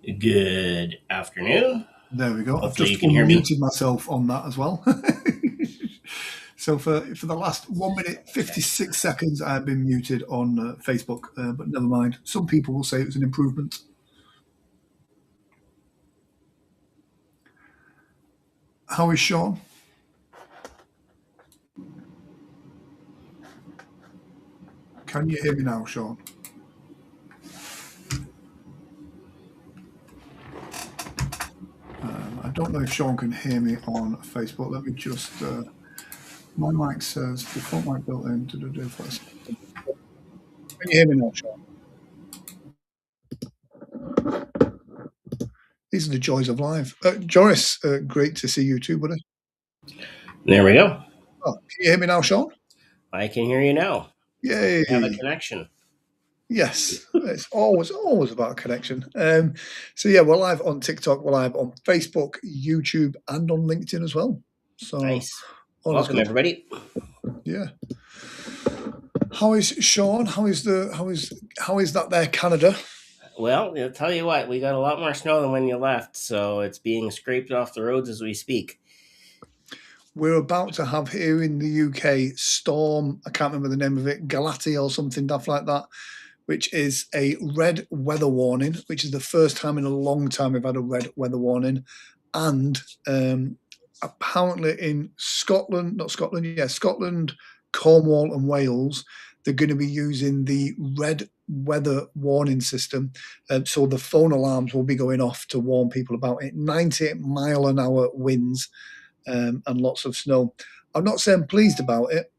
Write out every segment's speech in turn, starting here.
Good afternoon. There we go. I've Hopefully, just you can hear me. unmuted myself on that as well. So for the last 1 minute Okay. 56 seconds, I've been muted on Facebook, but never mind. Some people will say it was an improvement. How is Sean? Can you hear me now, Sean? I don't know if Sean can hear me on Facebook. Let me just. My mic says default mic built in. Can you hear me now, Sean? These are the joys of life. Joris, great to see you too, buddy. There we go. Oh, can you hear me now, Sean? I can hear you now. We have a Yay! connection. Yes, it's always about connection. So yeah, we're live on TikTok, we're live on Facebook, YouTube, and on LinkedIn as well. So Nice. all is Welcome, good. everybody. Yeah. How is Sean? How is that there, Canada? Well, I'll tell you what, we got a lot more snow than when you left, so it's being scraped off the roads as we speak. We're about to have here in the UK storm. I can't remember the name of it, Galati or something daft like that, which is a red weather warning, which is the first time in a long time we've had a red weather warning. And apparently in Scotland, not Scotland, yeah, Scotland, Cornwall, and Wales, they're going to be using the red weather warning system. So the phone alarms will be going off to warn people about it. 90-mile-an-hour winds and lots of snow. I'm not saying pleased about it,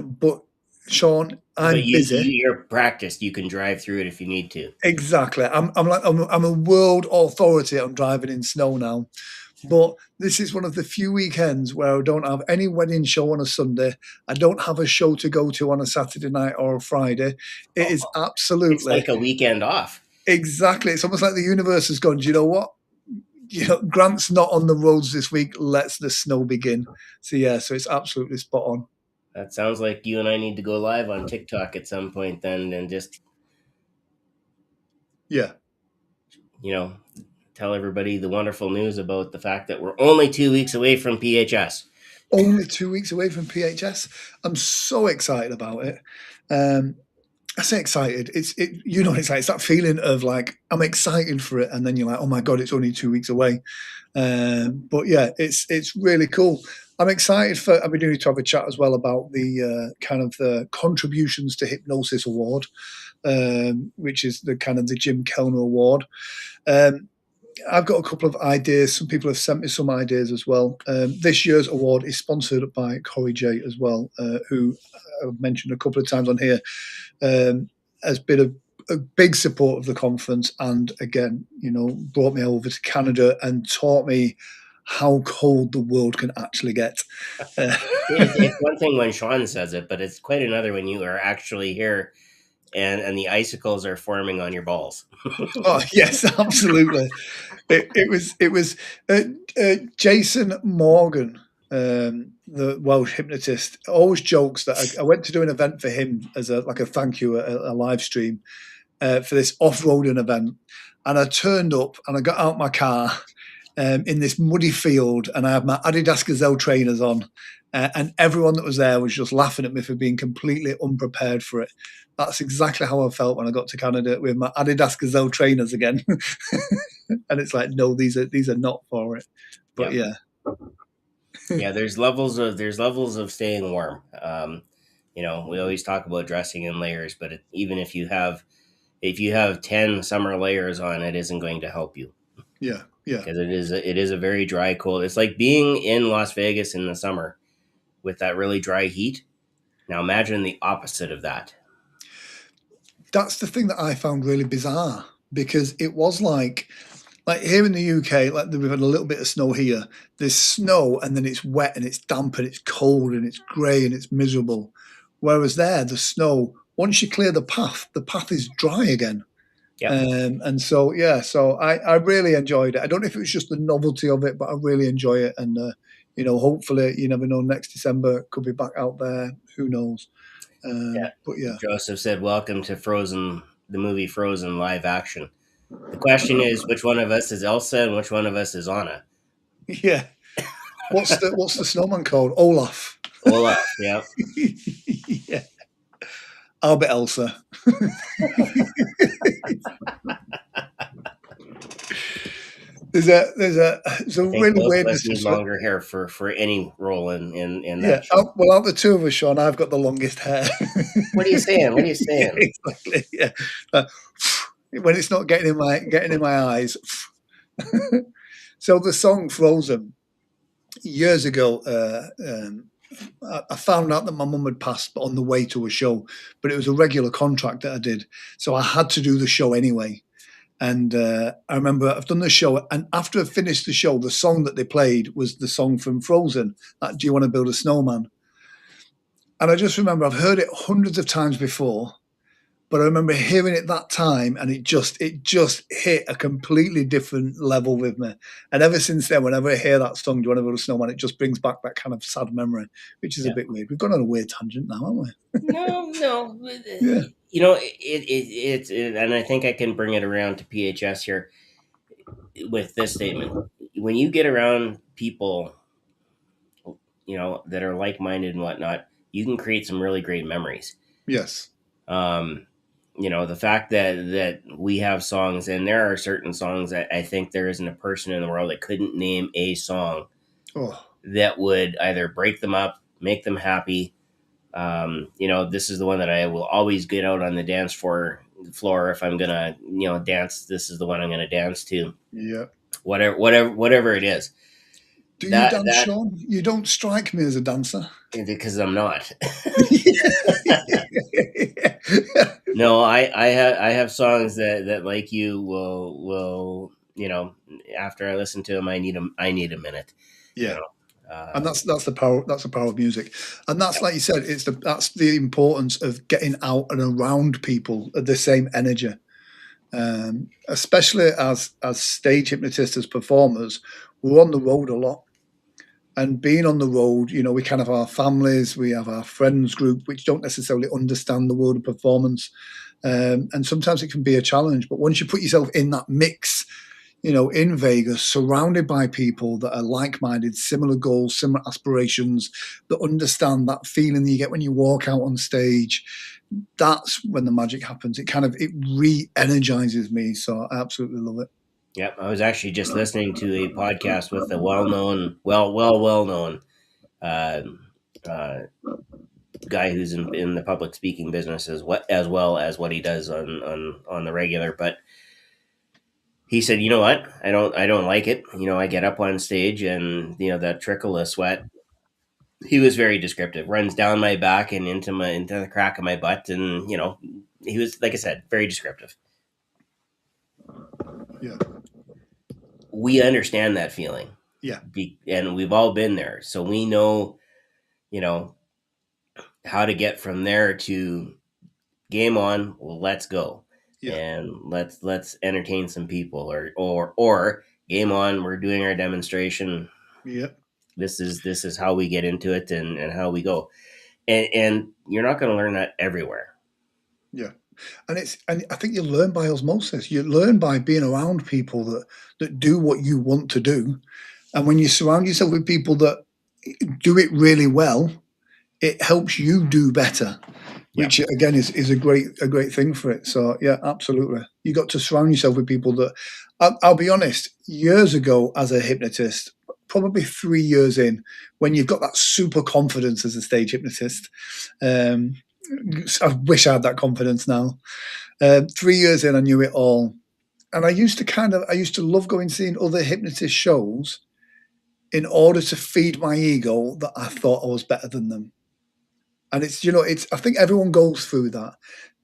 but Sean, But I'm busy. you're practiced. You can drive through it if you need to. Exactly. I'm a world authority on driving in snow now. But this is one of the few weekends where I don't have any wedding show on a Sunday. I don't have a show to go to on a Saturday night or a Friday. It is It's absolutely like a weekend off. exactly. It's almost like the universe has gone. Do you know what? Grant's not on the roads this week. Let's the snow begin. So yeah, so it's absolutely spot on. That sounds like you and I need to go live on TikTok at some point then and just, Yeah. you know, tell everybody the wonderful news about the fact that we're only 2 weeks away from PHS. Only 2 weeks away from PHS. I'm so excited about it. Um, I say excited. It's like it's that feeling of like I'm excited for it, and then you're like, oh my god, it's only 2 weeks away. But yeah, it's really cool. I'm excited for. I've been doing to have a chat as well about the kind of the contributions to hypnosis award, which is the kind of the Jim Kellner award. Um, I've got a couple of ideas. Some people have sent me some ideas as well. This year's award is sponsored by Corey J as well, who I've mentioned a couple of times on here, has been a big support of the conference, and again, brought me over to Canada and taught me how cold the world can actually get. Uh, It's one thing when Sean says it, but it's quite another when you are actually here and the icicles are forming on your balls. oh yes, absolutely. It was Jason Morgan, the Welsh hypnotist, always jokes that I went to do an event for him as a thank you, a live stream for this off-roading event, and I turned up and I got out my car in this muddy field, and I had my Adidas Gazelle trainers on, and everyone that was there was just laughing at me for being completely unprepared for it. That's exactly how I felt when I got to Canada with my Adidas Gazelle trainers again, and it's like, no, these are not for it. But Yep. yeah, Yeah, there's levels of staying warm. We always talk about dressing in layers, but even if you have 10 summer layers on, it isn't going to help you yeah, yeah. because it is a very dry cold. It's like being in Las Vegas in the summer with that really dry heat. Now imagine the opposite of that. That's the thing that I found really bizarre because it was like here in the UK, like we've had a little bit of snow here. There's snow and then it's wet and it's damp and it's cold and it's grey and it's miserable. Whereas there, the snow, once you clear the path is dry again. Yep. And so yeah, so I really enjoyed it. I don't know if it was just the novelty of it, but I really enjoy it. And hopefully, you never know, next December could be back out there. Who knows? Yeah. But yeah, Joseph said, "Welcome to Frozen, the movie Frozen live action." The question is, which one of us is Elsa and which one of us is Anna? Yeah. What's the snowman called? Olaf. Olaf. Yeah. Yeah. I'll be Elsa. There's a I think really both of us weirdness. need longer hair for any role in Yeah. that show. Well, out the two of us, Sean, I've got the longest hair. What are you saying? What are you Yeah, saying? exactly. Yeah. Uh, when it's not getting in my eyes. So the song Frozen, years ago, I found out that my mum had passed on the way to a show, but it was a regular contract that I did, so I had to do the show anyway. And I remember I've done the show, and after I finished the show, the song that they played was the song from Frozen, that "Do You Want to Build a Snowman?" And I just remember I've heard it hundreds of times before, but I remember hearing it that time, and it just hit a completely different level with me. And ever since then, whenever I hear that song, "Do You Want to Build a Snowman?" it just brings back that kind of sad memory, which is a Yeah. bit weird. We've gone on a weird tangent now, haven't we? No, no. Yeah. And I think I can bring it around to PHS here with this statement. When you get around people, that are like minded and whatnot, you can create some really great memories. Yes. Um, the fact that we have songs, and there are certain songs that I think there isn't a person in the world that couldn't name a song Oh, that would either break them up, make them happy. This is the one that I will always get out on the floor if I'm gonna, dance. This is the one I'm gonna dance to. yeah. Whatever it is. Do you That dance, that Sean? You don't strike me as a dancer. because I'm not. No, I have songs that like you will after I listen to them I need a minute. You Yeah. know, And that's the power of music. And that's like you said, that's the importance of getting out and around people of the same energy. Especially as stage hypnotists, as performers, we're on the road a lot. And being on the road, we kind of have our families, we have our friends group, which don't necessarily understand the world of performance. And sometimes it can be a challenge. But once you put yourself in that mix, in Vegas, surrounded by people that are like-minded, similar goals, similar aspirations, that understand that feeling that you get when you walk out on stage, that's when the magic happens. It re-energizes me. So I absolutely love it. yep. I was actually just listening to a podcast with a well-known uh, uh, guy who's in the public speaking business as well as what he does on the regular. But he said, you know what? I don't like it. I get up on stage and that trickle of sweat. He was very descriptive. Runs down my back and into the crack of my butt, and he was, like I said, very descriptive. Yeah. We understand that feeling, Yeah. and we've all been there, so we know, you know, how to get from there to game on. Well, let's go, Yeah. and let's entertain some people, or game on. We're doing our demonstration. Yeah. This is how we get into it, and how we go, and you're not going to learn that everywhere. Yeah. And I think you learn by osmosis. You learn by being around people that do what you want to do. And when you surround yourself with people that do it really well, it helps you do better, Yeah. which again is a great thing for it. So yeah, absolutely. You got to surround yourself with people that I'll be honest, years ago as a hypnotist, probably 3 years in, when you've got that super confidence as a stage hypnotist, um, I wish I had that confidence now. 3 years in, I knew it all, and I used to love going seeing other hypnotist shows in order to feed my ego that I thought I was better than them. And it's I think everyone goes through that.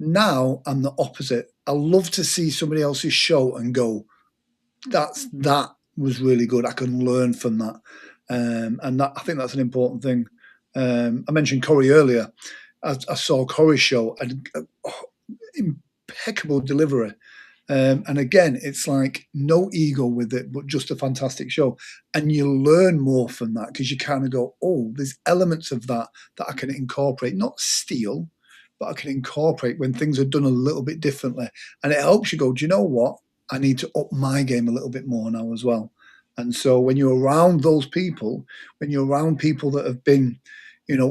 Now I'm the opposite. I love to see somebody else's show and go, that was really good. I can learn from that, and I think that's an important thing. I mentioned Corey earlier. I saw Corey's show and impeccable delivery. And again, it's like no ego with it, but just a fantastic show. And you learn more from that because you kind of go, oh, there's elements of that I can incorporate, not steal, but I can incorporate when things are done a little bit differently. And it helps you go, do you know what? I need to up my game a little bit more now as well. And so when you're around those people, when you're around people that have been,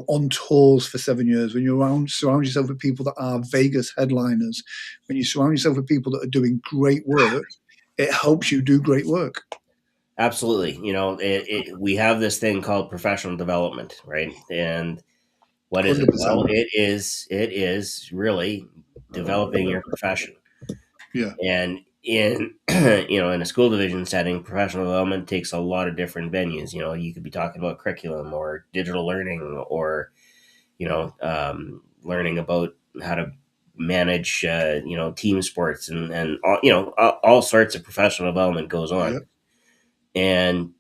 on tours for 7 years, when you're around, surround yourself with people that are Vegas headliners, when you surround yourself with people that are doing great work, it helps you do great work. Absolutely. We have this thing called professional development, right? And what is it? Well, 100%. it is really developing your profession. Yeah. And in in a school division setting, professional development takes a lot of different venues. You could be talking about curriculum or digital learning, or learning about how to manage team sports, and all sorts of professional development goes on. Yeah. And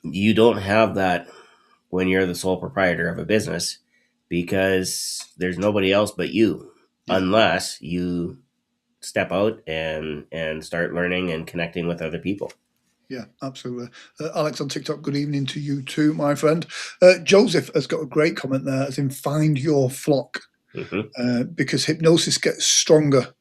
you don't have that when you're the sole proprietor of a business, because there's nobody else but you, Yeah. unless you step out and start learning and connecting with other people. Yeah, absolutely. Alex on TikTok, good evening to you too, my friend. Joseph has got a great comment there, as in find your flock, Hmm. because hypnosis gets stronger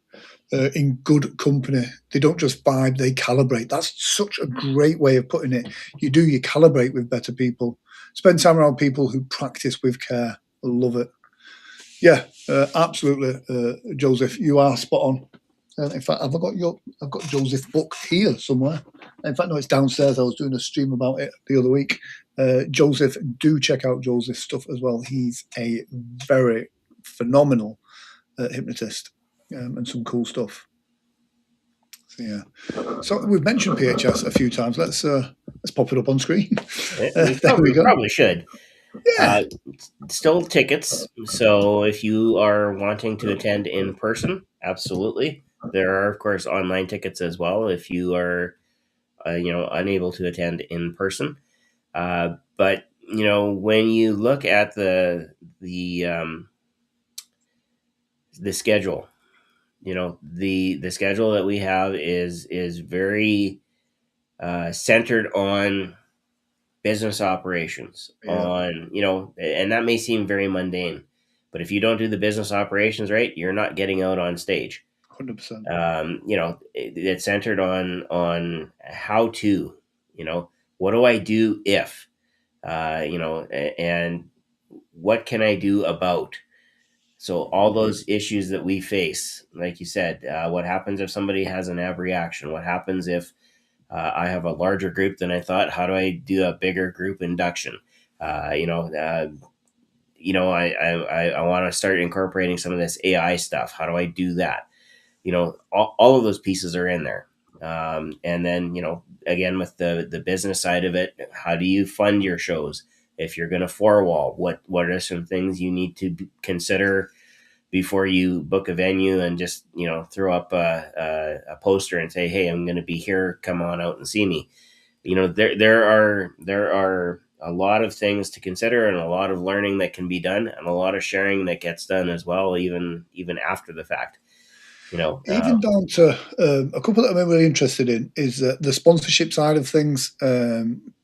in good company. They don't just vibe, they calibrate. That's such a great way of putting it. You calibrate with better people. Spend time around people who practice with care. I love it. Yeah, absolutely, Joseph. You are spot on. In fact, I've got Joseph's book here somewhere. In fact, no, it's downstairs. I was doing a stream about it the other week. Joseph, do check out Joseph's stuff as well. He's a very phenomenal hypnotist, and some cool stuff. So, yeah. So we've mentioned PHS a few times. Let's pop it up on screen. We There we probably go. probably should. Yeah. Uh, Still tickets. So if you are wanting to attend in person, absolutely. There are, of course, online tickets as well if you are, unable to attend in person. But when you look at the schedule, the schedule that we have is very centered on business operations, Yeah. and that may seem very mundane, but if you don't do the business operations right, you're not getting out on stage. 100%. It's centered on how to, what do I do if, and what can I do about. So all those issues that we face, like you said, what happens if somebody has an abreaction? What happens if I have a larger group than I thought? How do I do a bigger group induction? Uh, you know, uh, I want to start incorporating some of this AI stuff. How do I do that? All of those pieces are in there. And then, again, with the business side of it, how do you fund your shows? If you're going to four wall, what are some things you need to consider before you book a venue, and just throw up a poster and say, hey, I'm going to be here, come on out and see me. There are a lot of things to consider, and a lot of learning that can be done, and a lot of sharing that gets done as well, even after the fact. you know uh, Even down to a couple that I'm really interested in is the sponsorship side of things.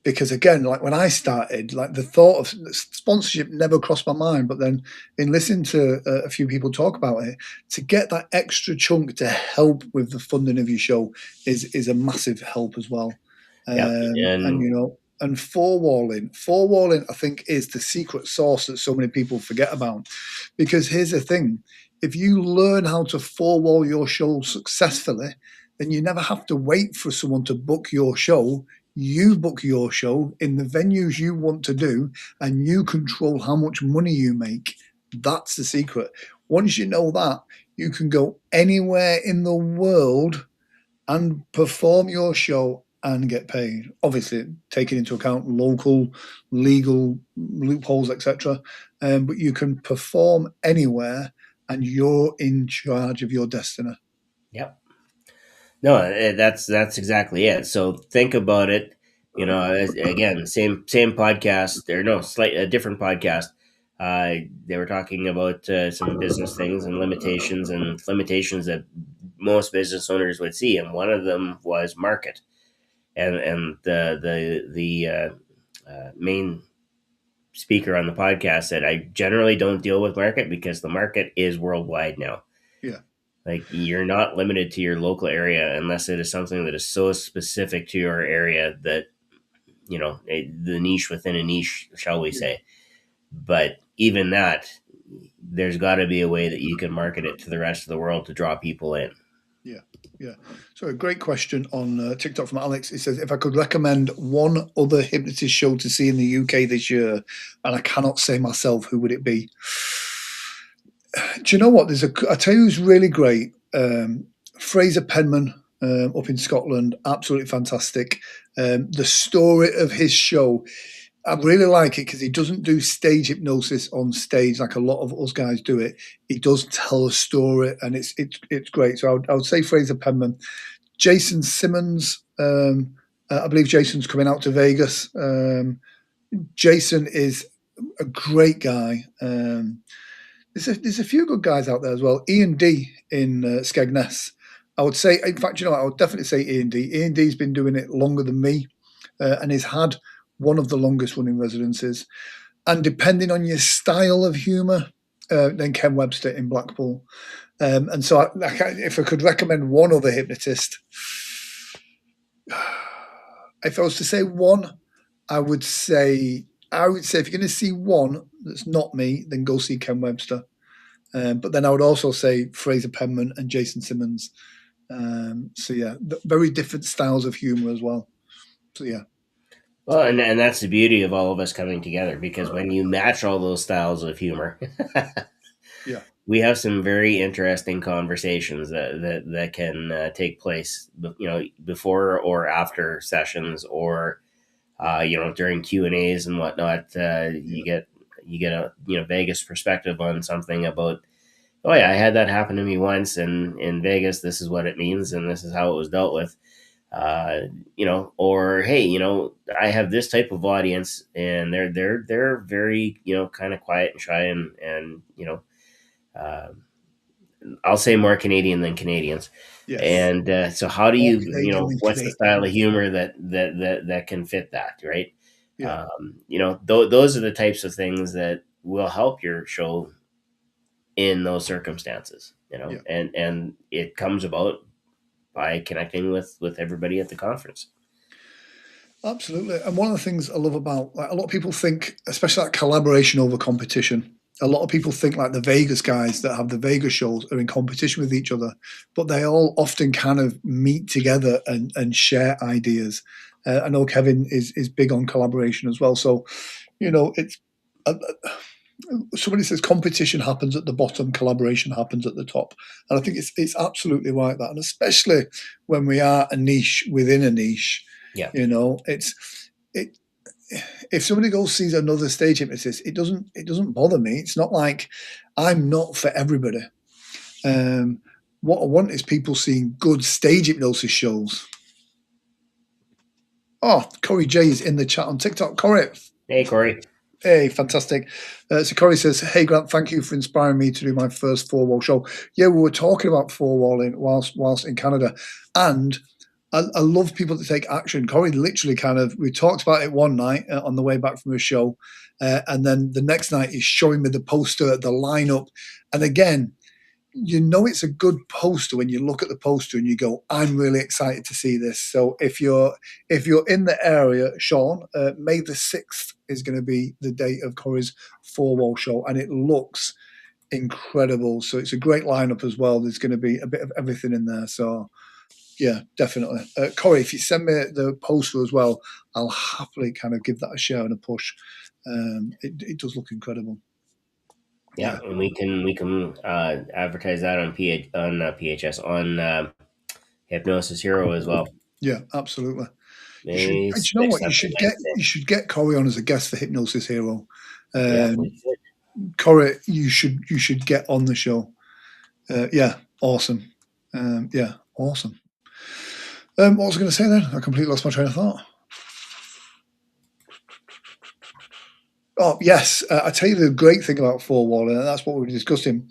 Because again, like when I started, like the thought of sponsorship never crossed my mind. But then, in listening to a few people talk about it, to get that extra chunk to help with the funding of your show is a massive help as well. yep. And And and four walling, I think, is the secret sauce that so many people forget about. Because here's the thing: if you learn how to four wall your show successfully, then you never have to wait for someone to book your show. You book your show in the venues you want to do, and you control how much money you make. That's the secret. Once you know that, you can go anywhere in the world and perform your show and get paid. Obviously, taking into account local legal loopholes, etc. But you can perform anywhere, and you're in charge of your destiny. yep. No, that's exactly it. So think about it. Again, same podcast, or no, slight a different podcast. They were talking about some business things and limitations that most business owners would see, and one of them was market. And the main speaker on the podcast said, I generally don't deal with market because the market is worldwide now. Yeah, Like you're not limited to your local area unless it is something that is so specific to your area that the niche within a niche, shall we Yeah, say. But even that, there's got to be a way that you can market it to the rest of the world to draw people in. yeah, yeah. So a great question on TikTok from Alex. It says, if I could recommend one other hypnotist show to see in the UK this year, and I cannot say myself, who would it be? Do you know what? I tell you who's really great. Fraser Penman up in Scotland, absolutely fantastic. The story of his show, I really like it because he doesn't do stage hypnosis on stage like a lot of us guys do it. He does tell a story, and it's great. So I would say Fraser Penman. Jason Simmons. I believe Jason's coming out to Vegas. Jason is a great guy. There's a few good guys out there as well. Ian D in Skegness. I would say, in fact, I would definitely say Ian D. Ian D's been doing it longer than me, and he's had one of the longest running residencies. And depending on your style of humour, then Ken Webster in Blackpool. And so, if I could recommend one other hypnotist, if I was to say one, I would say if you're going to see one that's not me, then go see Ken Webster. But then I would also say Fraser Penman and Jason Simmons. So yeah, very different styles of humor as well. So yeah, Well, and that's the beauty of all of us coming together, because when you match all those styles of humor, yeah, we have some very interesting conversations that can take place, before or after sessions, or during Q&As and whatnot. yeah, You get a Vegas perspective on something about, oh yeah, I had that happen to me once, and in Vegas this is what it means and this is how it was dealt with. uh, or hey, I have this type of audience, and they're very, kind of quiet and shy, and uh, I'll say more Canadian than Canadians. yes, And so, how do more you, Canadian than what's the style Canadian. of humor that can fit that, right? Yeah, Those are the types of things that will help your show in those circumstances. yeah, And it comes about by connecting with everybody at the conference. absolutely. And one of the things I love about, like, a lot of people think, especially like collaboration over competition. A lot of people think like the Vegas guys that have the Vegas shows are in competition with each other, but they all often kind of meet together and share ideas. I know Kevin is big on collaboration as well. So it's uh, somebody says competition happens at the bottom, collaboration happens at the top, and I think it's absolutely right that, and especially when we are a niche within a niche, Yeah. it's it. If somebody goes sees another stage hypnotist, it doesn't bother me. It's not like I'm not for everybody. Um, what I want is people seeing good stage hypnosis shows. Oh, Corey J is in the chat on TikTok. Corey, Hey, Corey. hey, fantastic. So Corey says, "Hey Grant, thank you for inspiring me to do my first four wall show." Yeah, we were talking about four walling whilst in Canada, and I love people to take action. Corey literally we talked about it one night on the way back from a show, and then the next night he's showing me the poster, the lineup, and again, it's a good poster when you look at the poster and you go, I'm really excited to see this. So if you're in the area, Sean, May the 6th is going to be the date of Corey's four wall show, and it looks incredible. So it's a great lineup as well. There's going to be a bit of everything in there. So yeah, definitely. Corey, if you send me the poster as well, I'll happily kind of give that a share and a push. It does look incredible. Yeah, Yeah, and we can advertise that on PHS, on Hypnosis Hero as well. yeah, absolutely. You should. May Do you know what? 6th, You that's a should get. Wednesday. You should get Corey on as a guest for Hypnosis Hero. Yeah, we Um, should. Corey, you should get on the show. Yeah, awesome. Yeah, awesome. What was I going to say then? I completely lost my train of thought. Oh yes, I tell you the great thing about four walling, and that's what we were discussing.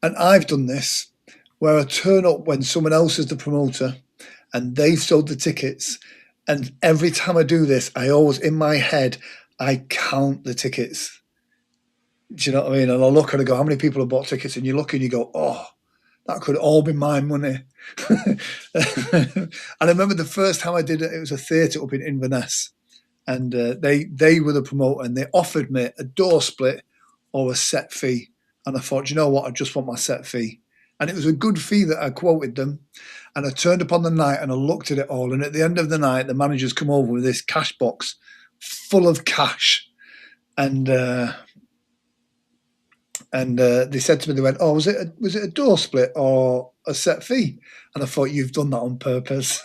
And I've done this where I turn up when someone else is the promoter, and they've sold the tickets. And every time I do this, I always in my head I count the tickets. Do you know what I mean? And I look and I go, how many people have bought tickets? And you look and you go, oh, That could all be my money. And I remember the first time I did it, it was a theatre up in Inverness, and they were the promoter, and they offered me a door split or a set fee. And I thought, you know what, I just want my set fee. And it was a good fee that I quoted them. And I turned up on the night and I looked at it all. And at the end of the night, the managers come over with this cash box full of cash. And they said to me, they went, "Oh, was it a door split or a set fee?" And I thought, "You've done that on purpose."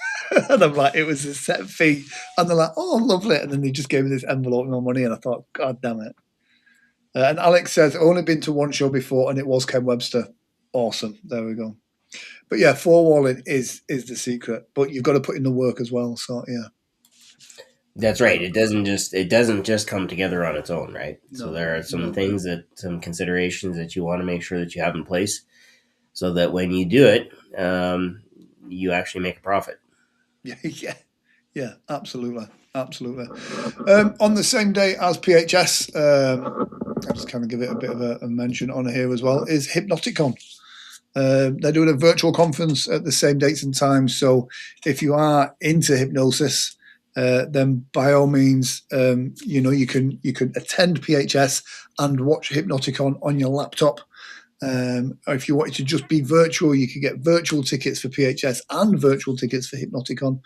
And I'm like, "It was a set fee." And they're like, "Oh, lovely." And then they just gave me this envelope with my money, and I thought, "God damn it." And Alex says, "I've only been to one show before, and it was Ken Webster." Awesome. There we go. But yeah, four walling is the secret, but you've got to put in the work as well. So yeah. That's right. It doesn't just come together on its own, right? So No, there are some no. things some considerations that you want to make sure that you have in place, so that when you do it, you actually make a profit. Yeah, yeah, yeah, absolutely, absolutely. On the same day as PHS, I'll just kind of give it a bit of a mention on here as well, is Hypnoticon. They're doing a virtual conference at the same dates and times. So if you are into hypnosis, then by all means, you can attend PHS and watch Hypnoticon on your laptop. Or if you wanted to just be virtual, you could get virtual tickets for PHS and virtual tickets for Hypnoticon.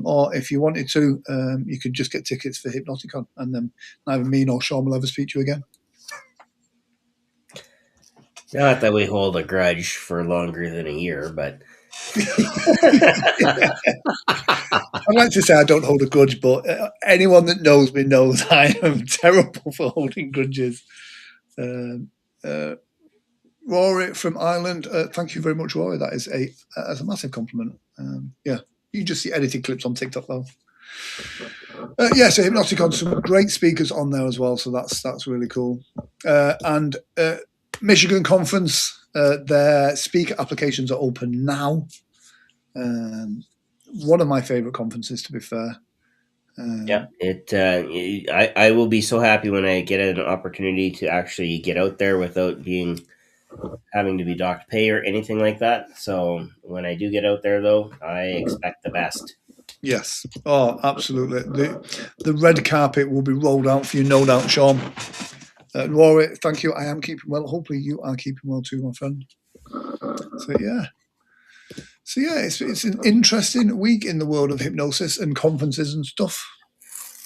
Or if you wanted to, you could just get tickets for Hypnoticon, and then neither me nor Sean will ever speak to you again. Not that we hold a grudge for longer than a year, but I'd like to say I don't hold a grudge, but anyone that knows me knows I am terrible for holding grudges. Um, uh, Rory from Ireland, thank you very much, Rory. That's a massive compliment. Yeah, you just see edited clips on TikTok though. Yeah, so Hypnoticon, some great speakers on there as well, so that's really cool. And Michigan Conference, their speaker applications are open now. One of my favorite conferences, to be fair. yeah, I will be so happy when I get an opportunity to actually get out there without being having to be docked pay or anything like that. So when I do get out there, though, I expect the best. Yes. Oh, absolutely. The red carpet will be rolled out for you, no doubt, Sean. Rory, thank you. I am keeping well. Hopefully, you are keeping well too, my friend. So yeah. So yeah, it's an interesting week in the world of hypnosis and conferences and stuff.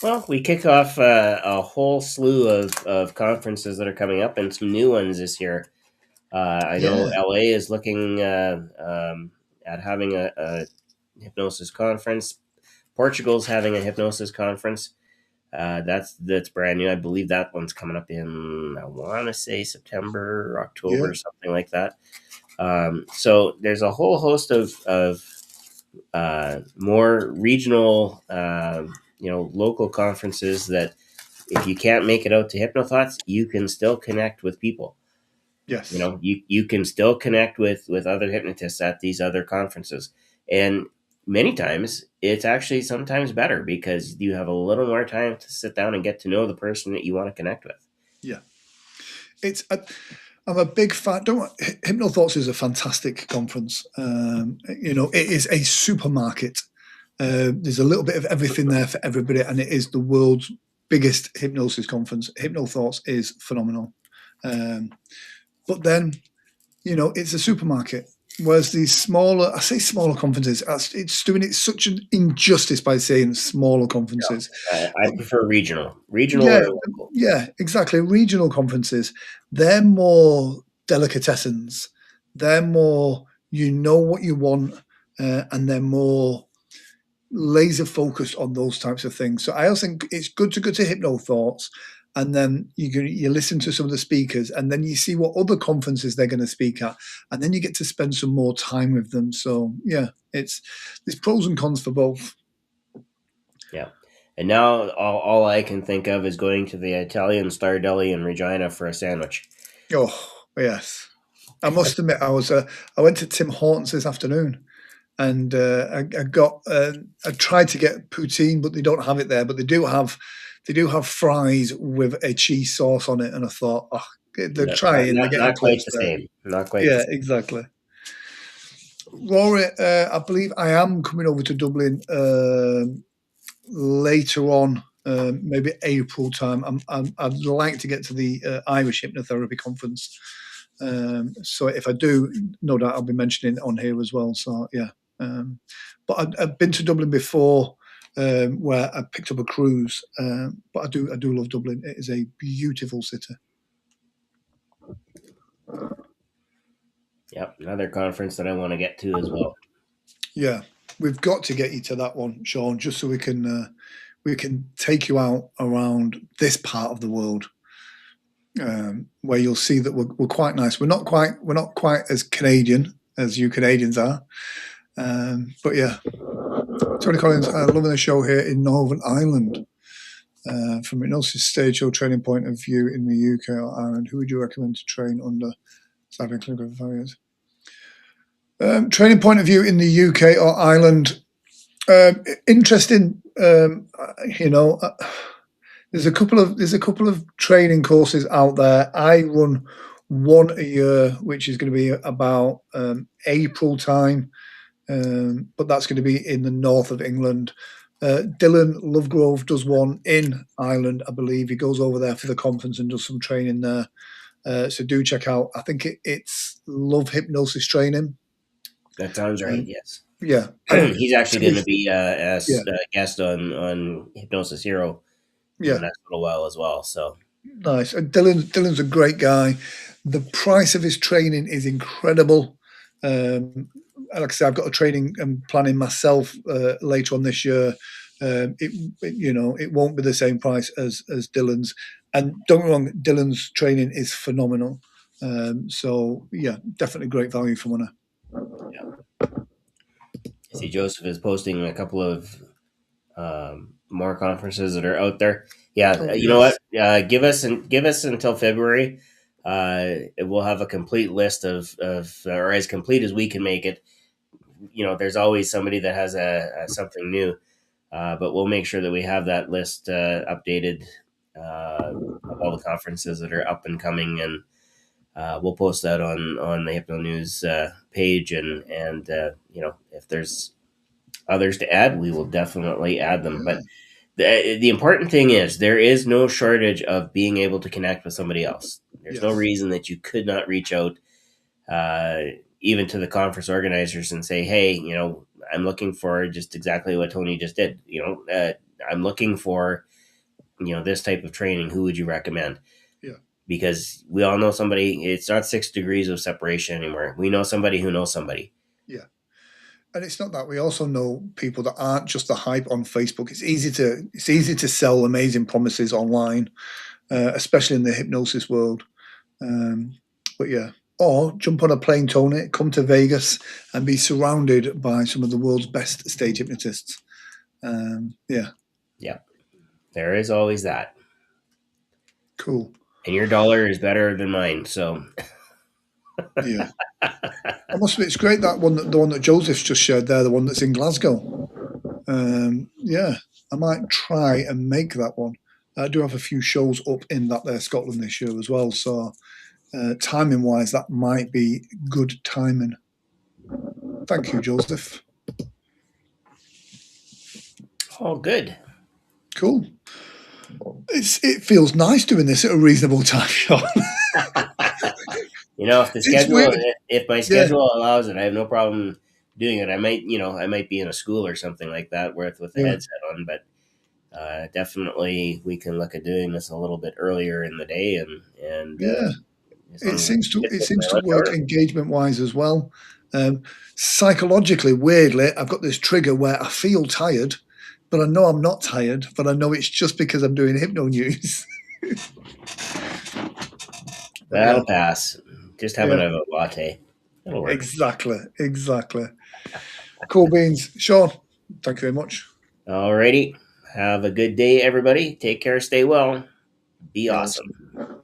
Well, we kick off a whole slew of conferences that are coming up and some new ones this year. I know Yeah. LA is looking at having a hypnosis conference. Portugal's having a hypnosis conference. That's brand new. I believe that one's coming up in, I want to say, September, Yeah. October, something like that. So there's a whole host of more regional, local conferences that if you can't make it out to Hypnothoughts, you can still connect with people. Yes. You can still connect with other hypnotists at these other conferences, and many times it's actually sometimes better because you have a little more time to sit down and get to know the person that you want to connect with. Yeah. It's. I'm a big fan. Don't Hypnothoughts is a fantastic conference. It is a supermarket. There's a little bit of everything there for everybody, and it is the world's biggest hypnosis conference. Hypnothoughts is phenomenal. Um, but then, it's a supermarket. Whereas these smaller, I say smaller conferences, it's doing it such an injustice by saying smaller conferences. I prefer regional Yeah, or local. yeah, exactly. Regional conferences, they're more delicatessens. They're more, you know what you want, and they're more laser focused on those types of things. So I also think it's good to go to Hypno Thoughts, and then you listen to some of the speakers, and then you see what other conferences they're going to speak at, and then you get to spend some more time with them. So yeah, there's pros and cons for both. Yeah. And now all I can think of is going to the Italian Star Deli in Regina for a sandwich. Oh yes, I must admit I went to Tim Hortons this afternoon, and I tried to get poutine, but they don't have it there. But they do have fries with a cheese sauce on it, and I thought, oh, they're No, trying, they're getting not quite close the there. same. Not quite the Yeah, same. exactly. Rory, I believe I am coming over to Dublin later on, maybe April time. I'd like to get to the Irish Hypnotherapy Conference. So if I do, no doubt I'll be mentioning it on here as well. So yeah, but I've been to Dublin before, where I picked up a cruise. But I do love Dublin. It is a beautiful city. Yep, another conference that I want to get to as well. Yeah, we've got to get you to that one, Sean, just so we can take you out around this part of the world, where you'll see that we're quite nice. We're not quite as Canadian as you Canadians are, but yeah. Tony Collins, loving the show here in Northern Ireland. From hypnosis stage or training point of view in the UK or Ireland, who would you recommend to train under cyber clinical barriers? Training point of view in the UK or Ireland, interesting. You know, there's a couple of training courses out there. I run one a year, which is going to be about April time, but that's going to be in the north of England. Dylan Lovegrove does one in Ireland, I believe. He goes over there for the conference and does some training there. So do check out. I think it's Love Hypnosis Training. That sounds right. Um, Yes, yeah, and he's actually going to be yeah, as a guest on Hypnosis Hero in the yeah, next little while as well. So nice. And Dylan's a great guy. The price of his training is incredible. Um, like I said, I've got a training and planning myself later on this year. It won't be the same price as Dylan's. And don't get me wrong, Dylan's training is phenomenal. So yeah, definitely great value for money. yeah, I see Joseph is posting a couple of more conferences that are out there. Yeah, Oh you know what? yes, Give us until February. We'll have a complete list of or as complete as we can make it. You know, there's always somebody that has a something new, but we'll make sure that we have that list updated of all the conferences that are up and coming, and we'll post that on the Hypno News page. And you know, if there's others to add, we will definitely add them. But yeah, the important thing is there is no shortage of being able to connect with somebody else. There's no yes, reason that you could not reach out, uh, even to the conference organizers, and say, "Hey, you know, I'm looking for just exactly what Tony just did. You know, I'm looking for this type of training. Who would you recommend?" yeah, Because we all know somebody. It's not 6 degrees of separation anymore. We know somebody who knows somebody. yeah. And it's not that we also know people that aren't just the hype on Facebook. It's easy to sell amazing promises online, especially in the hypnosis world. Um, but yeah, or jump on a plane, Tony, come to Vegas and be surrounded by some of the world's best stage hypnotists. Yeah, Yeah, there is always that. cool. And your dollar is better than mine. So Yeah, I must admit, it's great that the one that Joseph's just shared there, the one that's in Glasgow. Yeah, I might try and make that one. I do have a few shows up in that there Scotland this year as well, so timing wise, that might be good timing. Thank you, Joseph. oh, good. Cool. It feels nice doing this at a reasonable time, Sean. If the It's schedule, weird. if my Yeah, schedule allows it, I have no problem doing it. I might be in a school or something like that with the yeah, headset on, but definitely we can look at doing this a little bit earlier in the day, and yeah. as It long as it seems to fits it with my seems to lunch work hour. engagement wise as well. Um, Psychologically, weirdly, I've got this trigger where I feel tired, but I know I'm not tired. But I know it's just because I'm doing hypno news. But yeah, That'll pass. Just have yeah, another latte. That'll work. exactly. Cool beans, Sean. Thank you very much. Alrighty. Have a good day, everybody. Take care. Stay well. Be Yes. awesome.